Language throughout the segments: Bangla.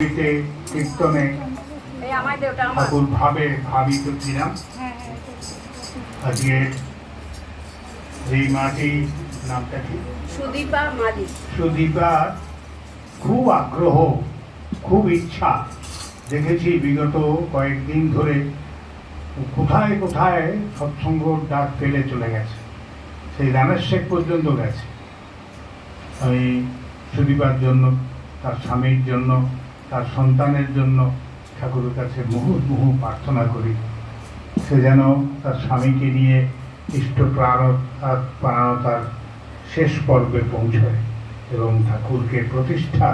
কীর্তনে ঠাকুর ভাবিত ছিলাম। আজকে এই মাটি নামটা কি? সুদীপা খুব আগ্রহ, খুব ইচ্ছা। দেখেছি বিগত কয়েকদিন ধরে কোথায় কোথায় সৎসঙ্গ ডাক ফেলে চলে গেছে, সেই রামেশ্বর পর্যন্ত গেছে। আমি সুদীপার জন্য, তার স্বামীর জন্য, তার সন্তানের জন্য ঠাকুরের কাছে মুহুর্মুহু প্রার্থনা করি, সে যেন তার স্বামীকে নিয়ে ইষ্ট প্রাণতার শেষ পর্বে পৌঁছয় এবং ঠাকুরকে প্রতিষ্ঠা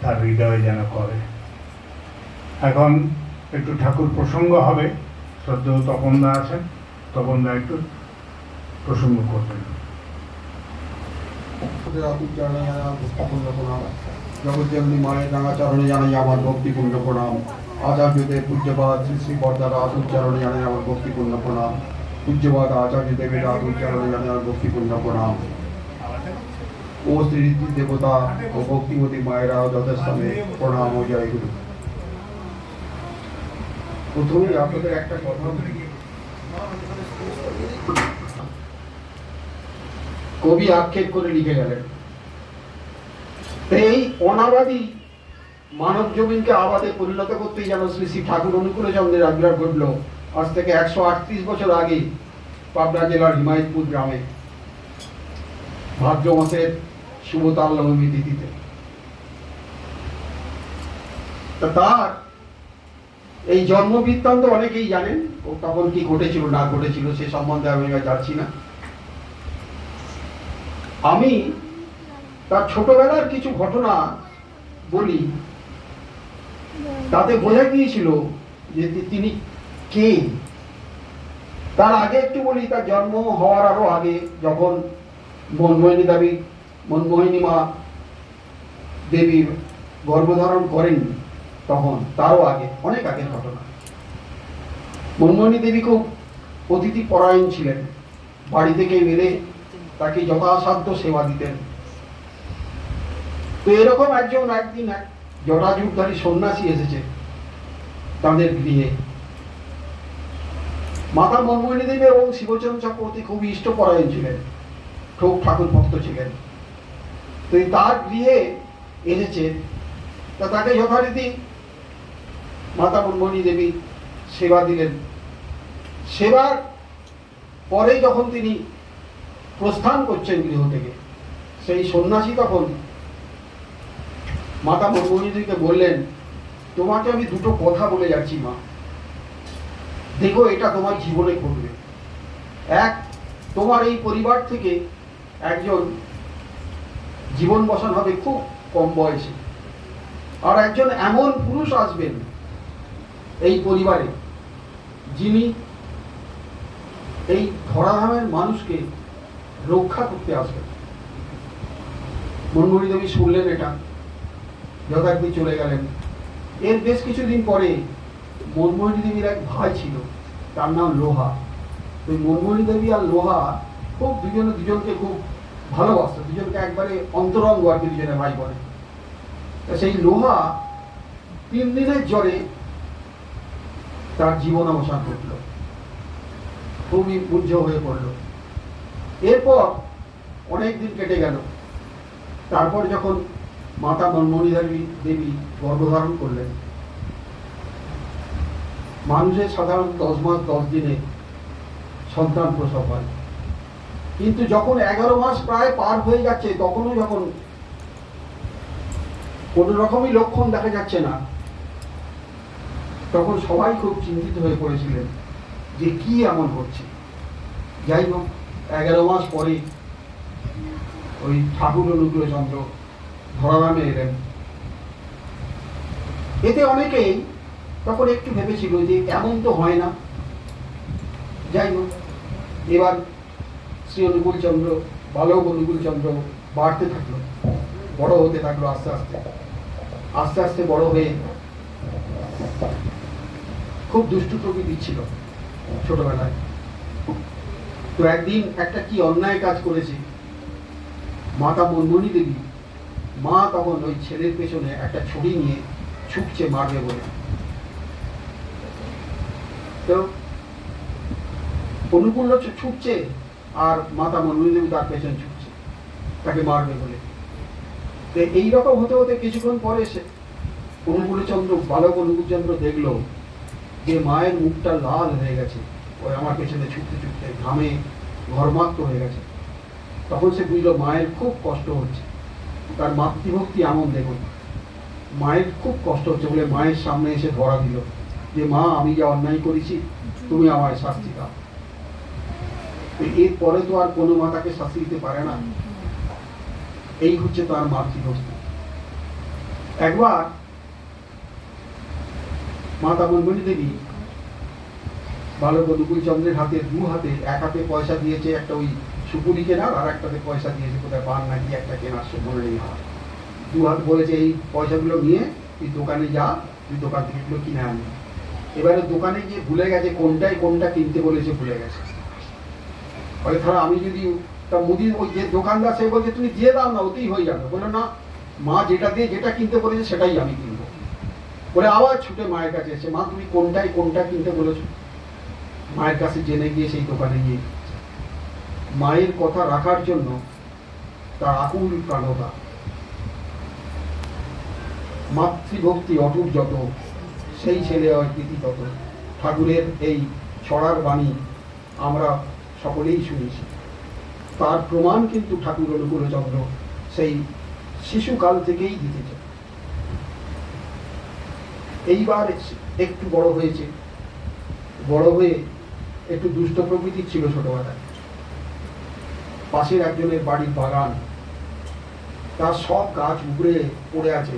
তার হৃদয়ে যেন করে। এখন একটু ঠাকুর প্রসঙ্গ হবে। শ্রদ্ধেয় তপনদা আছেন, তপনদা একটু প্রসঙ্গ করবেন। জগৎজননী মায়ের রাঙা চরণে জানাই আমার ভক্তিপূর্ণ প্রণাম। আচার্যদেব পূজ্যপাদ শ্রী শ্রী বরদার উচ্চারণে জানাই আমার ভক্তিপূর্ণ প্রণাম। পূজ্যপাদ আচার্যদেবের উচ্চারণে জানাই আমার ভক্তিপূর্ণ প্রণাম। ও শ্রী দেবতা ও ভক্তিমতী মায়েরা যথাস্থানে প্রণাম ও জয় গুরু। প্রথমেই আপনাদের একটা কথা, কবি আক্ষেপ করে লিখে গেলেন, এই অনাবাদী মানব জমিনকে আবাদে পরিণত করতেই যেন শ্রী শ্রী ঠাকুর অনুকূল চন্দ্রের আবির্ভাব ঘটল আজ থেকে 138 বছর আগে পাবনা জেলার হিমায়তপুর গ্রামে ভাদ্র মাসের শুভতাল নবমী তিথিতে। তার এই জন্ম বৃত্তান্ত অনেকেই জানেন, ও তখন কি ঘটেছিল না ঘটেছিল সে সম্বন্ধে আমি যাচ্ছি না। আমি তার ছোটবেলার কিছু ঘটনা বলি, তাতে বোঝা গিয়েছিল যে তিনি কে। তার আগে একটু বলি, তার জন্ম হওয়ার আরো আগে, যখন মনমোহিনী মা দেবী গর্ভধারণ করেন, তখন তারও আগে, অনেক আগের ঘটনা। মনমোহিনী দেবী খুব অতিথি পরায়ণ ছিলেন, বাড়ি থেকে মেলে তাকে যথাসাধ্য সেবা দিতেন। তো এরকম একদিন এক জটাজুটধারী সন্ন্যাসী এসেছে তাদের গৃহে। মাতা মনমোহিনী দেবী এবং শিবচন্দ্র চক্রবর্তী খুব ইষ্টপরায়ণ ছিলেন, খুব ঠাকুর ভক্ত ছিলেন। তো তার গৃহে এসেছে, তা তাকে যথারীতি মাতা মনমোহিনী দেবী সেবা দিলেন। সেবার পরে যখন তিনি প্রস্থান করছেন গৃহ থেকে, সেই সন্ন্যাসী তখন মাতা মনমোহিনীকে বললেন, তোমাকে আমি দুটো কথা বলে যাচ্ছি মা, দেখো এটা তোমার জীবনে ঘটবে। এক, তোমার এই পরিবার থেকে একজন জীবন বসান হবে খুব কম বয়সে, আর একজন এমন পুরুষ আসবেন এই পরিবারে যিনি এই ধরাধামের মানুষকে রক্ষা করতে আসবেন। মনমোহিনী দেবী শুনলেন এটা, যথারীতি চলে গেলেন। এর বেশ কিছুদিন পরে মনমোহিনী দেবীর এক ভাই ছিল, তার নাম লোহা। ওই মনমোহিনী দেবী আর লোহা খুব দুজনকে খুব ভালোবাসত, দুজনকে একবারে অন্তরঙ্গ আর কি, দুজনে ভাই বোনে। সেই লোহা 3 দিনের জ্বরে তার জীবন অবসান ঘটল, খুবই উজ্জ হয়ে পড়ল। এরপর অনেক দিন কেটে গেল। তারপর যখন মাতা মনমোহিনী দেবী গর্ভধারণ করলেন, মানুষের সাধারণত 10 মাস 10 দিনে সন্তান প্রসব হয়, কিন্তু যখন 11 মাস প্রায় পার হয়ে যাচ্ছে, তখনও যখন কোনো রকমই লক্ষণ দেখা যাচ্ছে না, তখন সবাই খুব চিন্তিত হয়ে পড়েছিলেন যে কি এমন হচ্ছে। যাই হোক, 11 মাস পরে ওই ঠাকুর অনুকূল চন্দ্র ধরাধামে এলেন। এতে অনেকেই তখন একটু ভেবেছিল যে এমন তো হয় না। যাই হোক, এবার শ্রী অনুকূল চন্দ্র, বালক অনুকূল চন্দ্র বাড়তে থাকলো, বড় হতে থাকলো, আস্তে আস্তে আস্তে বড় হয়ে খুব দুষ্টু প্রকৃতির ছিল ছোটবেলায়। তো একদিন একটা কি অন্যায় কাজ করেছে মাতা মনমোহিনী দেবী, মা তখন ওই ছেলের পেছনে একটা ছড়ি নিয়ে ছুটছে মারবে বলে। তো অনুকূল ছুটছে আর মাতা মনমোহিনী দেবী তার পেছন ছুটছে তাকে মারবে বলে। তো এইরকম হতে হতে কিছুক্ষণ পরে সে অনুকূলচন্দ্র, বালক অনুকূলচন্দ্র দেখলো যে মায়ের মুখটা লাল হয়ে গেছে, ওই আমার পেছনে ছুটতে ছুটতে ঘামে ঘর্মাক্ত হয়ে গেছে। তখন সে বুঝলো মায়ের খুব কষ্ট হচ্ছে। তার মাতৃভক্তি এমন, দেখুন, মায়ের খুব কষ্ট হচ্ছে বলে মায়ের সামনে এসে ধরা দিল যে মা, আমি যা অন্যায় করেছি তুমি আমায় শাস্তি দাও। এরপরে তো আর কোনো মা তাকে শাস্তি দিতে পারে না। এই হচ্ছে তার মাতৃভক্তি। একবার মাতা মনমোহিনী দেবী বালক অনুকূলচন্দ্রের হাতে, দু হাতে, এক হাতে পয়সা দিয়েছে একটা ওই সুপুরি কেনার, আর একটাতে পয়সা দিয়েছে কোথায় পান নাকি একটা কেনার, সে মনে নেই আমার। দু হাত বলেছে এই পয়সাগুলো নিয়ে তুই দোকানে যা, তুই দোকান থেকে এগুলো কিনে আনবি। এবারে দোকানে গিয়ে ভুলে গেছে কোনটায় কোনটা কিনতে বলেছে, ভুলে গেছে। ফলে ধরো আমি যদি তা মুদির ওই যে দোকানদার, সে বলছে তুমি দিয়ে দাও না, ওতেই হয়ে যাবে। বলে না, মা যেটা দিয়ে যেটা কিনতে বলেছে সেটাই আমি কিনবো বলে আবার ছুটে মায়ের কাছে এসে, মা তুমি কোনটায় কোনটা কিনতে বলেছো। মায়ের কাছে জেনে গিয়ে সেই দোকানে গিয়ে মায়ের কথা রাখার জন্য তার আকুল প্রাণতা, মাতৃভক্তি অটুট যত, সেই ছেলে হয় কৃতি তত। ঠাকুরের এই ছড়ার বাণী আমরা সকলেই শুনেছি। তার প্রমাণ কিন্তু ঠাকুর অনুকূলচন্দ্র সেই শিশুকাল থেকেই দিতেছে। এইবার একটু বড় হয়েছে, বড় হয়ে একটু দুষ্ট প্রকৃতির ছিল ছোটবেলায়। পাশের একজনের বাড়ির বাগান, তার সব গাছ উপড়ে পড়ে আছে।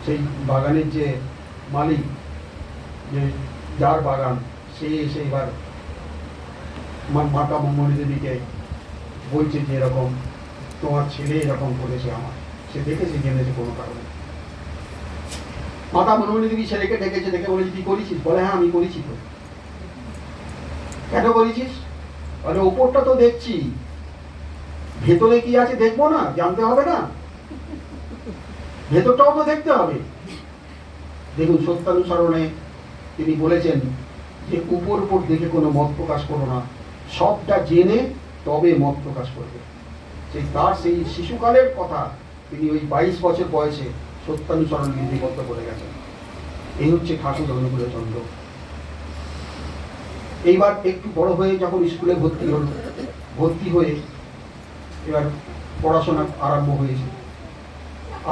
সেই বাগানের যে মালিক, যে যার বাগান, সে এসে এবার মাতা মনমোহিনী দেবীকে বলছে যে এরকম তোমার ছেলে এরকম করেছে আমার। সে দেখেছে, জেনেছে কোনো কারণে। মাতা মনমোহিনী দেবী ছেলেকে ডেকেছে, ডেকে বলেছে কি করেছিস? বলে হ্যাঁ আমি করেছি। তো কেন করেছিস? বলে ওপরটা তো দেখছি, ভেতরে কি আছে দেখবো না? জানতে হবে না? ভেতরটাও তো দেখতে হবে। দেখুন, সত্যানুসরণে তিনি বলেছেন যে উপর উপর দেখে কোনো মত প্রকাশ করো না, সবটা জেনে তবে মত প্রকাশ করবে। সেই শিশুকালের কথা তিনি ওই 22 বছর বয়সে সত্যানুসরণ লিপিবদ্ধ করে গেছেন। এই হচ্ছে ঠাকুর অনুকূলচন্দ্র। এইবার একটু বড় হয়ে যখন স্কুলে ভর্তি হল, ভর্তি হয়ে এবার পড়াশোনা আরম্ভ হয়েছে।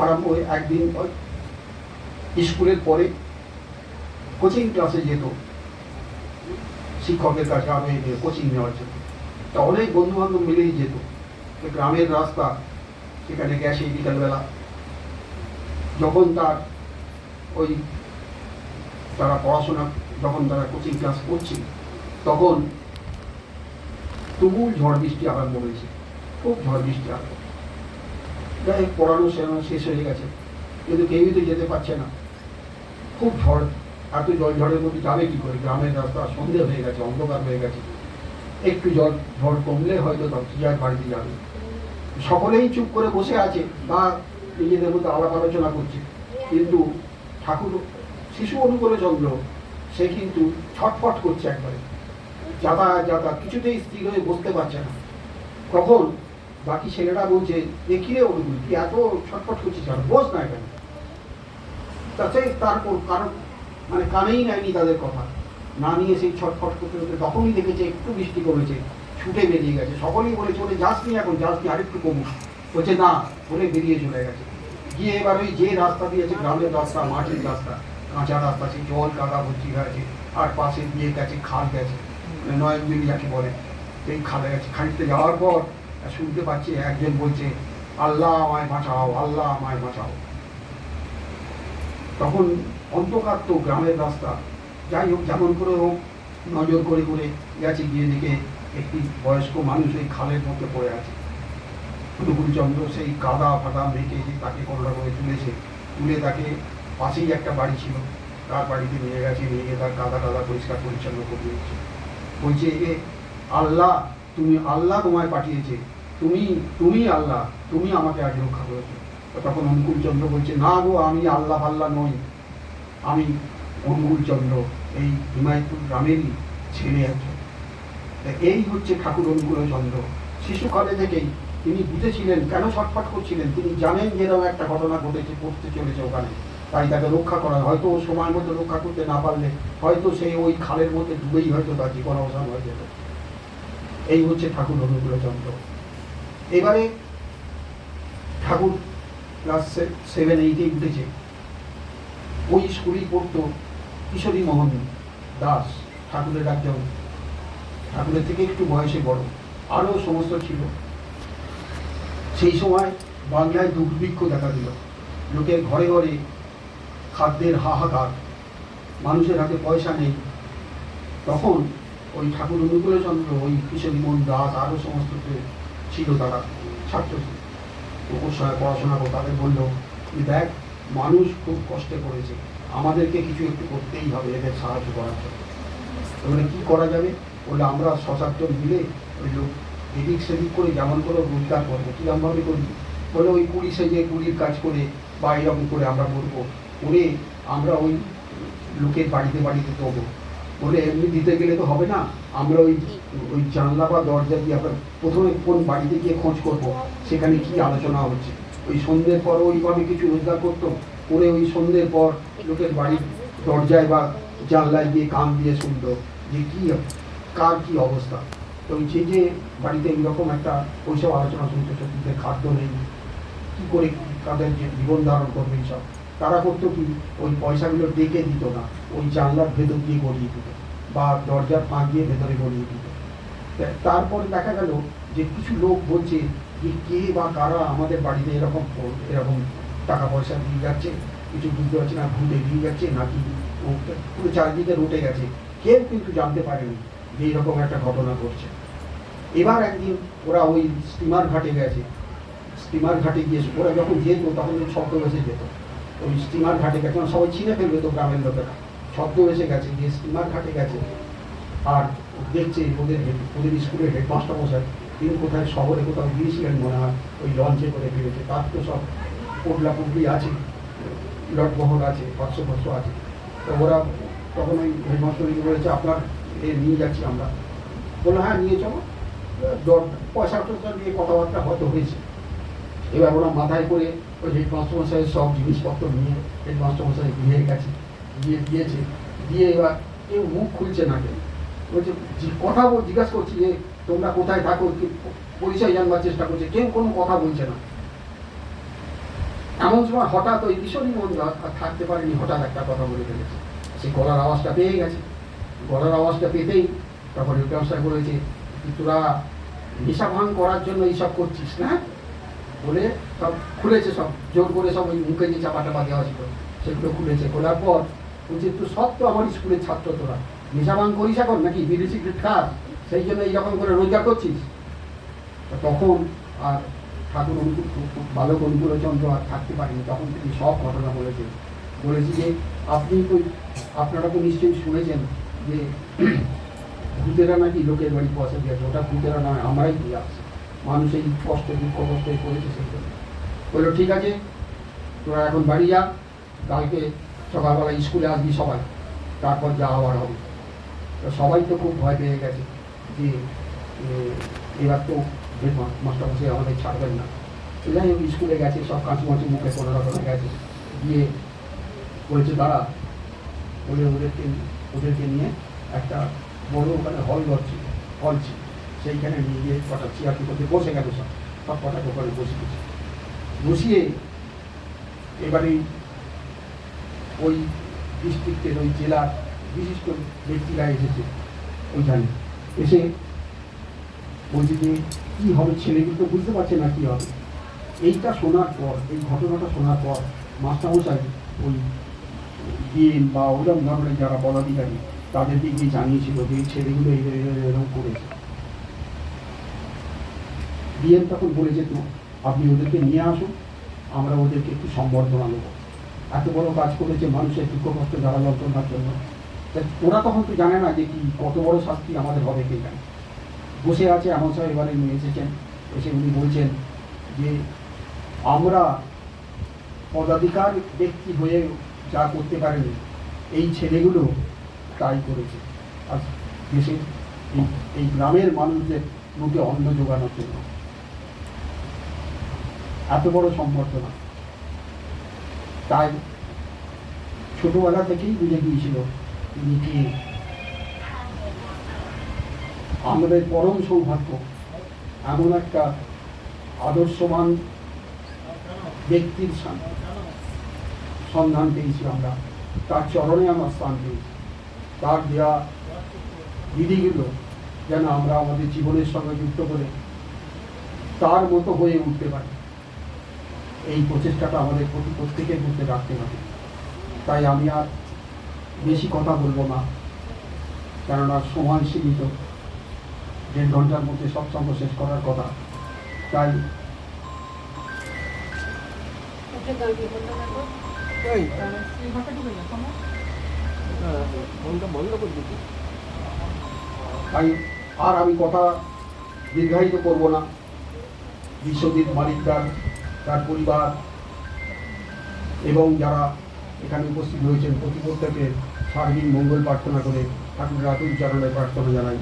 আরম্ভ হয়ে একদিন স্কুলের পরে কোচিং ক্লাসে যেত, শিক্ষকের কাছে আমি কোচিং নেওয়ার জন্য। তা অনেক বন্ধু বান্ধব মিলেই যেত। গ্রামের রাস্তা, সেখানে গেছে বিকালবেলা। যখন ওই তারা পড়াশোনা, যখন তারা কোচিং ক্লাস করছে, তখন তুমুল ঝড় বৃষ্টি আরম্ভ হয়েছে, খুব ঝড় বৃষ্টি আরম্ভ। যাই হোক, পড়ানো শেষ হয়ে গেছে, কিন্তু কেউই তো যেতে পারছে না। খুব ঝড়, এত ঝড়ের মধ্যে যাবে কি করে? গ্রামের রাস্তা, সন্ধে হয়ে গেছে, অন্ধকার হয়ে গেছে। একটু ঝড় কমলে হয়তো যার বাড়িতে যাবে। সকলেই চুপ করে বসে আছে বা নিজেদের মধ্যে আলাপ আলোচনা করছে, কিন্তু ঠাকুর শিশু অনুকূলচন্দ্র সে কিন্তু ছটফট করছে একবারে, যাতায়াত কিছুতেই স্থির হয়ে বসতে পারছে না। তখন বাকি ছেলেরা বলছে, দেখিয়ে অনুকূল কি এত ছটফট করছিস, আর বস না এখানে। তাতে তারপর কারণ মানে কানেই নেয়নি তাদের কথা, না নিয়ে সেই ছটফট করতে করতে তখনই দেখেছে একটু বৃষ্টি কমেছে, ছুটে বেরিয়ে গেছে। সকলেই বলেছে ওরে যাসনি, এখন যাসনি, আরেকটু কমুক। বলছে না, বলে বেরিয়ে চলে গেছে। গিয়ে এবার ওই যে রাস্তা দিয়েছে, গ্রামের রাস্তা, মাটির রাস্তা, কাঁচা রাস্তা, সেই জল কাদা ভর্তি হয়েছে, আর পাশে দিয়ে গেছে খাল গেছে, নয়নজলি যাকে বলে, সেই খালে গেছে। খানিকটা যাওয়ার পর শুনতে পাচ্ছি একজন বলছে, আল্লাহ আমায় বাঁচাও, আল্লাহ আমায় বাঁচাও। তখন অন্ধকার তো গ্রামের রাস্তা। যাই হোক, যেমন করে হোক নজর করে করে গেছে, গিয়ে দেখে একটি বয়স্ক মানুষ ওই খালের মধ্যে পড়ে আছে। অনুকূলচন্দ্র সেই কাদা ফাদা মেখে তাকে কোনোটা করে তুলেছে, তুলে তাকে পাশেই একটা বাড়ি ছিল, তার বাড়িতে নিয়ে গেছে, নিয়ে গিয়ে তার কাদা টাদা পরিষ্কার পরিচ্ছন্ন করে দিয়েছে। বলছে এ আল্লাহ, তুমি আল্লাহ তোমায় পাঠিয়েছে, তুমি আল্লাহ, তুমি আমাকে আজ রক্ষা করেছো। তখন অনুকূলচন্দ্র বলছে, না গো, আমি আল্লাহ ফাল্লাহ নই, আমি অনুকূলচন্দ্র, এই হিমায়তপুর গ্রামেরই ছেলে একজন। তা এই হচ্ছে ঠাকুর অনুকূলচন্দ্র। শিশুকালে থেকেই তিনি বুঝেছিলেন কেন ছটফট করছিলেন, তিনি জানেন যে এরকম একটা ঘটনা ঘটতে চলেছে ওখানে, তাই তাকে রক্ষা করা। হয়তো ও সময় মতো রক্ষা করতে না পারলে হয়তো সেই ওই খালের মধ্যে ডুবেই হয়তো তার জীবন অবসান হয়ে যেত। এই হচ্ছে ঠাকুর অনুকূলচন্দ্র। এবারে ঠাকুর ক্লাস 7-8 উঠেছে। ওই স্কুলেই পড়তো কিশোরী মোহন দাস, ঠাকুরের একজন, ঠাকুরের থেকে একটু বয়সে বড়, আরও সমস্ত ছিল। সেই সময় বাংলায় দুর্ভিক্ষ দেখা দিল, লোকের ঘরে ঘরে খাদ্যের হাহাকার, মানুষের হাতে পয়সা নেই। তখন ওই ঠাকুর অনুকূলচন্দ্র, ওই কিশোরী মোহন দাস, আরও সমস্ত ছিল, তারা ছাত্র ওর সঙ্গে পড়াশোনা করে, তাদের বললো, দেখ, মানুষ খুব কষ্টে পড়েছে, আমাদেরকে কিছু একটু করতেই হবে এদের সাহায্য করার জন্য। তাহলে কী করা যাবে? বললে, আমরা 6-7 মিলে ওই লোক এদিক সেদিক করে যেমন করে রোজগার করবো। কীরকমভাবে করি? বলে, ওই কুড়ি সেজে কুড়ির কাজ করে বা এরকম করে আমরা করবো, করে আমরা ওই লোকের বাড়িতে বাড়িতে দেবো। বলে, এমনি দিতে গেলে তো হবে না, আমরা ওই জানলা বা দরজা দিয়ে আমরা প্রথমে কোন বাড়িতে গিয়ে খোঁজ করবো, সেখানে কি আলোচনা হচ্ছে। ওই সন্ধ্যের পর ওইভাবে কিছু রোজগার করতো, করে ওই সন্ধ্যের পর লোকের বাড়ির দরজায় বা জানলায় গিয়ে কান দিয়ে শুনতো যে কি কার কি অবস্থা। তো যে যে বাড়িতে এইরকম একটা ওইসব আলোচনা শুনতে, সত্যিতে খাদ্য নেই, কী করে তাদের যে জীবন ধারণ করবে, এইসব তারা করতো কি, ওই পয়সাগুলো ডেকে দিত না, ওই জানলার ভেতর দিয়ে গড়িয়ে দিত বা দরজার ফাঁক দিয়ে ভেতরে গড়িয়ে দিত। তারপর দেখা গেল যে কিছু লোক বলছে যে কে বা কারা আমাদের বাড়িতে এরকম টাকা পয়সা দিয়ে যাচ্ছে, কিছু বুঝতে পারছি না, ভুলে দিয়ে যাচ্ছে নাকি পুরো চারিদিকে রুটে গেছে, কেউ কিন্তু জানতে পারেনি যে এইরকম একটা ঘটনা ঘটছে। এবার একদিন ওরা ওই স্টিমার ঘাটে গেছে, স্টিমার ঘাটে গিয়ে ওরা যখন যেত তখন ছদ্মবেশে যেত, ওই স্টিমার ঘাটে গেছে, সবাই চিনে ফেলবে তো গ্রামের লোকেরা, ছদ্মবেশে গেছে, গিয়ে স্টিমার ঘাটে গেছে। আর দেখছে ওদের স্কুলের হেডমাস্টার মশাই, তিনি কোথায় শহরে কোথাও গিয়েছিলেন মনে হয়, ওই লঞ্চে করে ফিরেছে, তার তো সব পোটলা পুটলি আছে, লটবহর আছে, ভৎস আছে। তো ওরা তখন ওই হেডমাস্টারকে বলেছে, আপনার নিয়ে যাচ্ছি আমরা। বললো, হ্যাঁ নিয়ে চলো। পয়সা টয়সা নিয়ে কথাবার্তা হয়তো হয়েছে। এবার ওরা মাথায় করে ওই হেডমাস্টারমশাইয়ের সব জিনিসপত্র নিয়ে হেডমাস্টারমশাই গিয়ে গেছে, দিয়ে এবার কেউ মুখ খুলছে না, কেউ বলছে কথা জিজ্ঞাসা করছি যে তোমরা কোথায় থাকো, পরিচয় জানবার চেষ্টা করছে, কেউ কোনো কথা বলছে না। এমন সময় হঠাৎ ওই কিশোরী মোহন দাস আর থাকতে পারেনি, হঠাৎ একটা কথা বলে ফেলেছে। সেই গলার আওয়াজটা পেয়ে গেছে, গলার আওয়াজটা পেতেই তখন হেডমাস্টার বলেছে, তোরা নেশা ভাঙ করার জন্য এইসব করছিস না? বলে সব খুলেছে, সব জোর করে সব ওই মুখে যে চাপা টাপা দেওয়া ছিল সেগুলো খুলেছে। খোলার পর বলছে, তুই সব তো আমার স্কুলের ছাত্র, তোরা নেশা ভাঙ করিস এখন নাকি, বিড়ি সিগারেট খাস, সেই জন্য এইরকম করে রোজগার করছিস? তখন আর ঠাকুর বালক অনুকূলচন্দ্র আর থাকতে পারেনি, তখন তিনি সব ঘটনা বলেছি যে আপনারা তো নিশ্চয়ই শুনেছেন যে ভূতেরা নাকি লোকের বাড়ি পয়সা দিয়েছে, ওটা ভূতেরা নয়, আমরাই দিয়ে আসছি, মানুষ এই কষ্ট দুঃখ কষ্টে করেছে সেই জন্য। বললো, ঠিক আছে, তোরা এখন বাড়ি যা, কালকে সকালবেলা স্কুলে আসবি সবাই, তারপর যা হওয়ার হবে। তো সবাই তো খুব ভয় পেয়ে গেছে যে এবার তো মাস্টারমশাই আমাদের ছাড়বেন না। যাই হোক, স্কুলে গেছে, সব কাঁচুমাচু মুখে কোনো রকমে গেছে, গিয়ে বলেছে দাঁড়া, বলে ওদেরকে নিয়ে একটা বড় ওখানে হল ছিল, সেইখানে নিয়ে গিয়ে কটা চেয়ার করতে বসে গেল, সব কটাকে ওখানে বসিয়ে এবারে ওই ডিস্ট্রিক্টের ওই জেলার বিশিষ্ট ব্যক্তিরা এসেছে ওইখানে, এসে বলছে যে কী হবে, ছেলেগুলো তো বুঝতে পারছে না কী হবে। এইটা শোনার পর, এই ঘটনাটা শোনার পর মাস্টারমশাই ওই ডিএম বা ওরকম ধরনের যারা পদাধিকারী তাদেরকে গিয়ে জানিয়েছিল যে ছেলেগুলো এরকম করেছে। ডিএম তখন বলেছে, তো আপনি ওদেরকে নিয়ে আসুন, আমরা ওদেরকে একটু সম্বর্ধনা দেবো, এত বড় কাজ করেছে মানুষের দুঃখ কষ্ট জ্বালা যন্ত্রণার জন্য। ওরা তখন তো জানে না যে কি কত বড় শাস্তি আমাদের হবে, কে জানে। বসে আছে এমন সময় এবারে নিয়ে এসেছেন, এসে উনি বলছেন যে আমরা পদাধিকার ব্যক্তি হয়ে যা করতে পারেনি, এই ছেলেগুলো তাই করেছে আজ দেশের এই গ্রামের মানুষদের মুখে অন্ন জোগানোর জন্য। এত বড় সম্বর্ধনা। তাই ছোটবেলা থেকেই বুঝে গিয়েছিল তিনি কি। আমাদের পরম সৌভাগ্য এমন একটা আদর্শবান ব্যক্তির সন্ধান পেয়েছি আমরা, তার চরণে আমার স্থান পেয়েছি। তার দেওয়া বিধিগুলো যেন আমরা আমাদের জীবনের সঙ্গে যুক্ত করে তার মতো হয়ে উঠতে পারি, এই প্রচেষ্টাটা আমাদের প্রত্যেকের মধ্যে রাখতে হবে। তাই আমি আর বেশি কথা বলবো না, কেননা সময় সীমিত, 1.5 ঘন্টার মধ্যে সৎসঙ্গ শেষ করার কথা। তাই তাই আর আমি কথা দীর্ঘায়িত করব না। বিশ্বজিৎ মালিকদার, তার পরিবার এবং যারা এখানে উপস্থিত হয়েছেন প্রত্যেকের সার্বিক মঙ্গল প্রার্থনা করে ঠাকুর রাতুল চরণে প্রার্থনা জানাই।